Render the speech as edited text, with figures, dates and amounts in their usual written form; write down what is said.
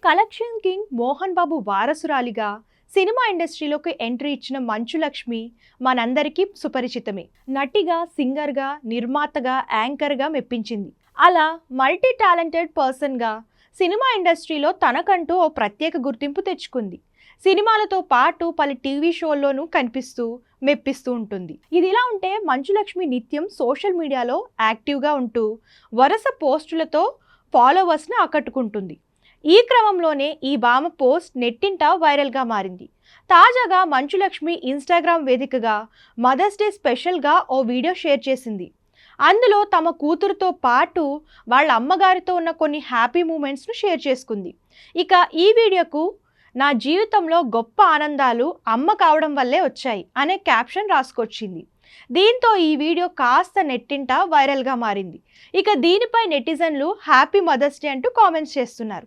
Collection king Mohan Babu వారసురాలిగా cinema ఇండస్ట్రీలోకి entry ఇచ్చిన మంచు లక్ష్మి మనందరికీ సుపరిచితమే. నటిగా, సింగర్గా, నిర్మాతగా, యాంకర్గా మెప్పించింది. అలా మల్టీ టాలెంటెడ్ పర్సన్గా సినిమా ఇండస్ట్రీలో తనకంటూ ఓ ప్రత్యేక గుర్తింపు తెచ్చుకుంది. సినిమాలతో పాటు పలు టీవీ షోల్లోనూ కనిపిస్తూ మెప్పిస్తూ ఉంటుంది. ఇదిలా ఉంటే మంచు లక్ష్మి నిత్యం సోషల్ మీడియాలో యాక్టివ్గా ఉంటూ వరుస పోస్టులతో ఫాలోవర్స్ని ఆకట్టుకుంటుంది. ఈ క్రమంలోనే ఈ భామ పోస్ట్ నెట్టింట వైరల్గా మారింది. తాజాగా మంచు లక్ష్మి ఇన్స్టాగ్రామ్ వేదికగా మదర్స్ డే స్పెషల్గా ఓ వీడియో షేర్ చేసింది. అందులో తమ కూతురుతో పాటు వాళ్ళ అమ్మగారితో ఉన్న కొన్ని హ్యాపీ మూమెంట్స్ను షేర్ చేసుకుంది. ఇక ఈ వీడియోకు నా జీవితంలో గొప్ప ఆనందాలు అమ్మ కావడం వల్లే వచ్చాయి అనే క్యాప్షన్ రాసుకొచ్చింది. దీంతో ఈ వీడియో కాస్త నెట్టింట వైరల్గా మారింది. ఇక దీనిపై నెటిజన్లు హ్యాపీ మదర్స్ డే అంటూ కామెంట్స్ చేస్తున్నారు.